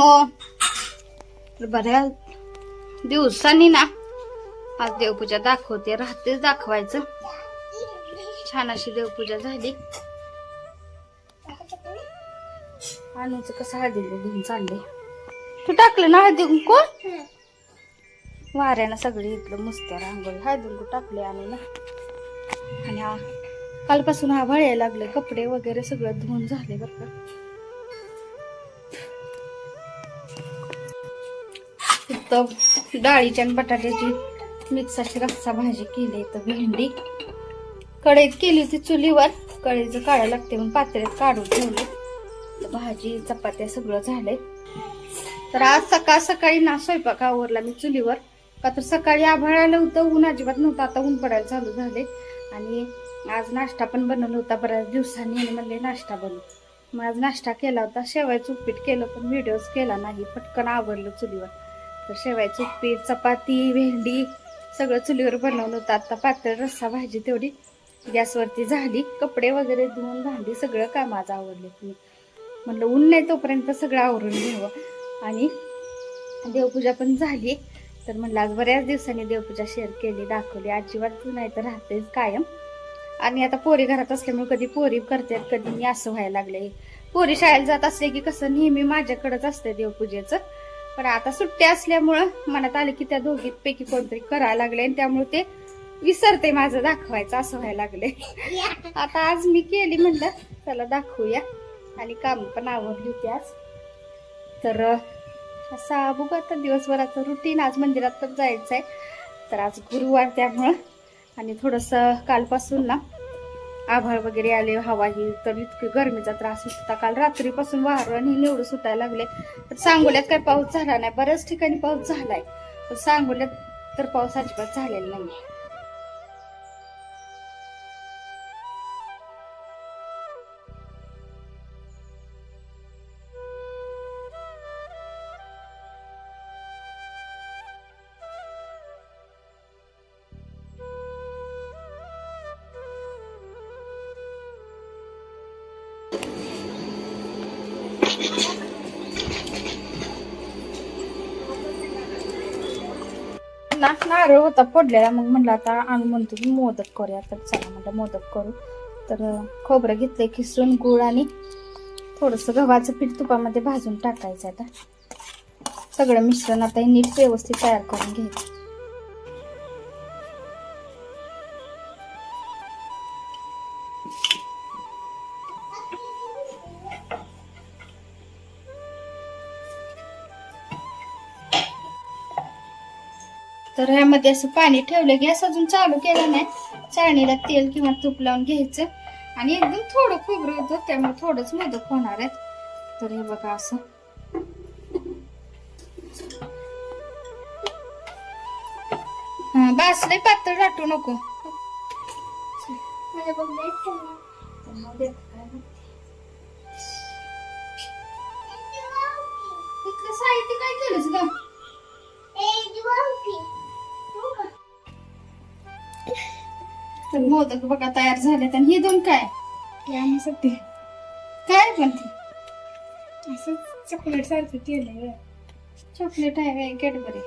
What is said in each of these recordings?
मित्रांनो, बऱ्याच दिवसांनी ना आज देवपूजा दाखवते. राहतेच दाखवायचं. छान अशी देवपूजा झाली. आणूचं कसं हळदी घेऊन चालले. तू टाकलं ना हळदी कुंकू? वाऱ्यानं सगळी इथलं मस्त रांगोळी हळदी कुंकू टाकले आणि ना. आणि हा कालपासून आभाळ यायला लागले. कपडे वगैरे सगळं धुवून झाले बरं का. डाळीच्या आणि बटाट्याची मिक्स अशी रस्सा भाजी केली. तर भेंडी कढईत केली होती चुलीवर. कढईचं काढायला लागते म्हणून पातेल्यात काढून ठेवले. तर भाजी चपात्या सगळं झालंय. तर आज सकाळ सकाळी ना स्वयंपाक आवरला मी चुलीवर. का तर सकाळी आभाळ आलं होतं, ऊन अजिबात नव्हतं. आता ऊन पडायला चालू झाले. आणि आज नाश्ता पण बनवला होता बऱ्याच दिवसांनी. म्हणले नाश्ता बनव. मग आज नाश्ता केला होता. शेवायचं उपीट केलं पण व्हिडिओज केला नाही. पटकन आवरलं चुलीवर. तर शेवायचं उपीट, चपाती, भेंडी सगळं चुलीवर बनवलं होतं. आता पातळ रस्सा भाजी तेवढी गॅसवरती झाली. कपडे वगैरे धुवून भांडी सगळं काम आज आवरले. तुम्ही म्हणलं ऊन नाही तोपर्यंत सगळं आवरून घ्यावं. आणि देवपूजा पण झाली. तर म्हणलं आज बऱ्याच दिवसांनी देवपूजा शेअर केली, दाखवली. अजिबात नाही तर राहतेच कायम. आणि आता पोरी घरात असल्यामुळे कधी पोरी करतात, कधी मी असं व्हायला लागले. पोरी शाळेला जात असले की कसं नेहमी माझ्याकडेच असते देवपूजेचं. पण आता सुट्टी असल्यामुळं मनात आले की त्या दोघीपैकी कोणतरी करायला लागले. आणि त्यामुळे ते विसरते माझं दाखवायचं, असं व्हायला लागले. आता आज मी केली, म्हणलं चला दाखवूया. आणि काम पण आवडली होती आज. तर असा बघू आता दिवसभराचं रुटीन. आज मंदिरात पण जायचं आहे. तर आज गुरुवार त्यामुळं. आणि थोडंसं कालपासून ना आभाळ वगैरे आले, हवा ही, तर इतकी गरमीचा त्रास होता. काल रात्रीपासून वारं ही निवडून सुटायला लागले. तर सांगोल्यात काय पाऊस झाला नाही. बऱ्याच ठिकाणी पाऊस झालाय, पण सांगोल्यात तर पाऊस अजिबात झालेला नाही. नारळ होता पडलेला. मग म्हणलं आता आम्ही म्हणतो की मोदक करूया. तर चला म्हणलं मोदक करू. तर खोबरं घेतलंय किसून, गुळ आणि थोडस गव्हाचं पीठ तुपामध्ये भाजून टाकायचं. आता सगळं मिश्रण आता हे नीट व्यवस्थित तयार करून घ्यायचं. तर ह्यामध्ये असं पाणी ठेवलं. गॅस अजून चालू केला नाही. चाळणीला तेल किंवा तूप लावून घ्यायचं. आणि एकदम थोडं खोबरं होतं, त्यामुळे थोडंच मोदक होणार आहेत. तर हे बघा असं बास लय पातळ लाटू नको. इथलं साहित्य काय केलंस ग? तर मोदक बघा तयार झालेत. आणि हे दोन काय यासाठी काय पण ते असं चॉकलेट सारखं केलंय. चॉकलेट आहे कॅडबरी.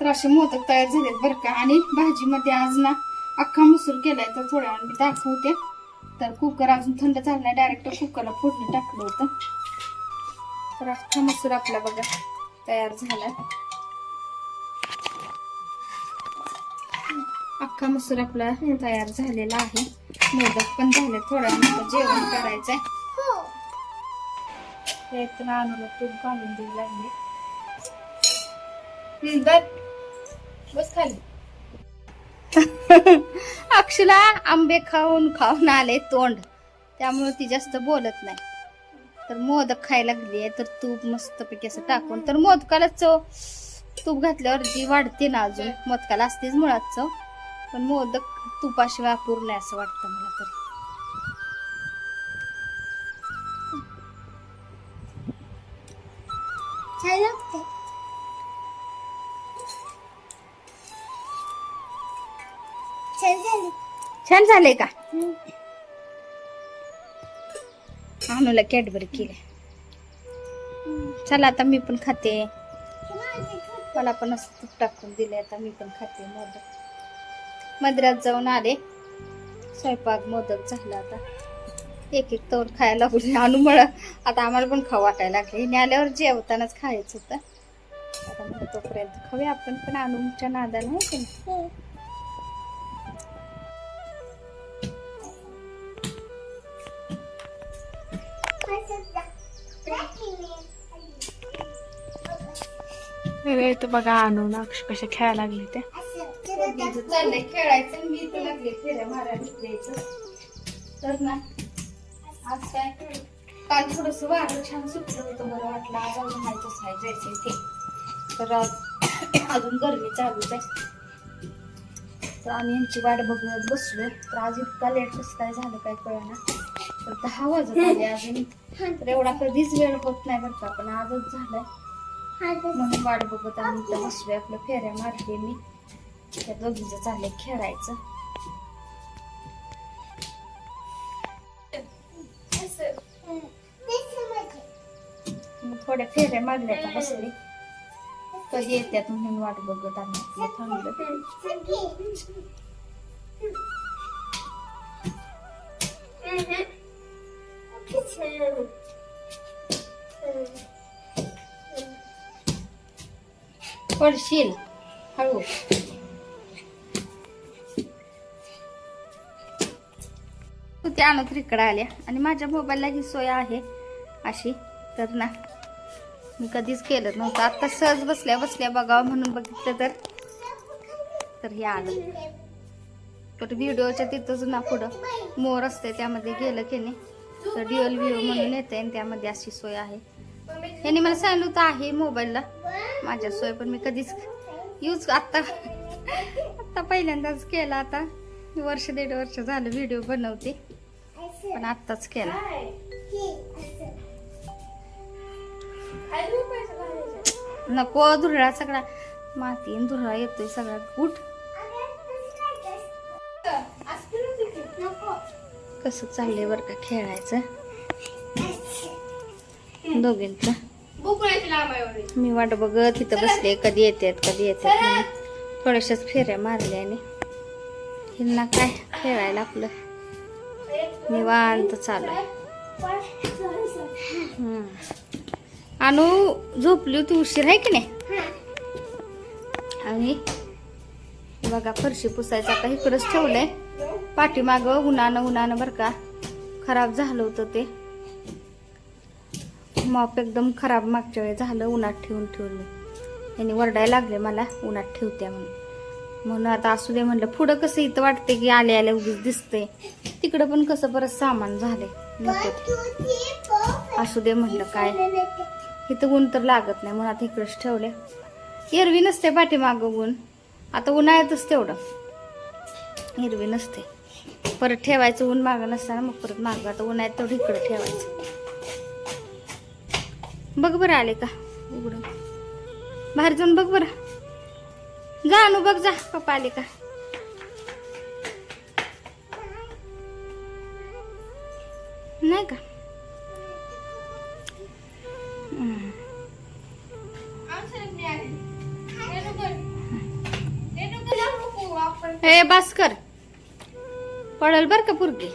तर असे मोदक तयार झालेत बरं का. आणि भाजीमध्ये आज ना अख्खा मसूर केलाय. तर थोड्या वेळ मी दाखवते. तर कुकर अजून थंड झाला नाही, डायरेक्ट कुकरला फोडणी टाकलं होतं. तर अख्खा मसूर आपला बघा तयार झाला. अख्खा मसूर आपला तयार झालेला आहे. मोदक पण झाले. थोड्या वेळ जेवण करायचंय. आणूला तूप घालून देऊ लागले. बस खाली. अक्षुला आंबे खाऊन खाऊन आले तोंड, त्यामुळे ती जास्त बोलत नाही. तर मोदक खायला लागली. तर तूप मस्तपैकी असं टाकून. तर मोदकाला चव तूप घातल्यावर जी वाढते ना, अजून मोदकाला असतेच मुळात चव, पण मोदक तुपाशिवाय अपूर्ण आहे असं वाटतं मला तर. छान झाले का? आणूला कॅडबरी केले. चला आता मी पण खाते. मला पण असं तूप टाकून दिले. आता मी पण खाते मोदक. मंदिरात जाऊन आले. स्वयंपाक मोदक झाला. आता एक एक तोर खायला लागले. अनुमळ आता आम्हाला पण खाऊ वाटायला लागले. हिने आल्यावर जेवतानाच खायचं होतं. आता मग तोपर्यंत खाऊया आपण पण. अनुच्या नादाला आहे की नाही. इथं बघा आणू अक्ष कशा खेळायला लागले ते. चाललंय खेळायचं. मी तर लागले फेऱ्या मारायला द्यायचं. तर ना आज काय काल थोडस वारं छान सुटलं होतं. बरं वाटलं. आज अजून माहितीच आहे जायचं ते. तर आज अजून गरमी चालूच आहे. तर आम्ही यांची वाट बघत बसलोय. तर आज इतका लेट कसं काय झालं काय कळना. तर 10 वाजत आले अजून. तर एवढा कधीच वेळ होत नाही बरं का. पण आजच झालाय म्हणून वाट बघत आम्ही इथं बसलोय. आपल्या फेऱ्या मारले मी. त्या दोघीचं चाललंय खेळायचं. थोड्या फेऱ्या मारल्या आता बसले. कधी येतात म्हणून वाट बघत आम्ही थांबलो. पडशील हळू. ते आणत इकडे आल्या. आणि माझ्या मोबाईलला ही सोय आहे अशी. तर ना मी कधीच केलं नव्हतं. आता सहज बसल्या बसल्या बघावं म्हणून बघितलं तर हे आलं. तर व्हिडिओच्या तिथंच ना पुढं मोर असते त्यामध्ये गेलं की नाही तर डीएल व्ह्यू म्हणून येते. आणि त्यामध्ये अशी सोय आहे. यांनी मला सांगितलं होतं आहे मोबाईलला माझ्या सोय. पण मी कधीच यूज आत्ता पहिल्यांदाच केला. आता 1.5 वर्ष झालं व्हिडिओ बनवते. पण आत्ताच केला. नको धुरळा सगळा माती धुरळा येतोय सगळा. उठ. कसं चाललंय बरं का खेळायचं दोघींचं. मी वाट बघत इथं बसले. कधी येतात कधी येतात म्हणून थोड्याशाच फेऱ्या मारल्या. आणि हिंना काय खेळायला आपलं निवांत चालू आहे. आणू झोपली होती उशीर आहे की नाही. आणि बघा फरशी पुसायचं आता इकडंच ठेवलंय. पाठीमाग उन्हानं बरं का खराब झालं होतं ते मॉप. एकदम खराब मागच्या वेळी झालं उन्हात ठेवून. त्यांनी वरडायला लागले मला उन्हात ठेवत्या म्हणून आता असू दे म्हणलं. पुढं कसं इथं वाटते की आले उगीच दिसते. तिकडं पण कसं परत सामान झाले नको असू दे म्हणलं. काय इथं ऊन तर लागत नाही म्हणून आता इकडंच ठेवले. एरवी नसते पाठीमाग ऊन. आता उन्हाळ्यातच तेवढं एरवी नसते. परत ठेवायचं ऊन मागं नसताना मग परत मागं. आता उन्हाळ्यात तेवढं इकडं ठेवायचं. बघ बरं आले का उघडून. बाहेर जाऊन बघ बरं. जा अनु बघ जा पप्पा आले का. नाही का हे बस कर पडल बर का पुरगी.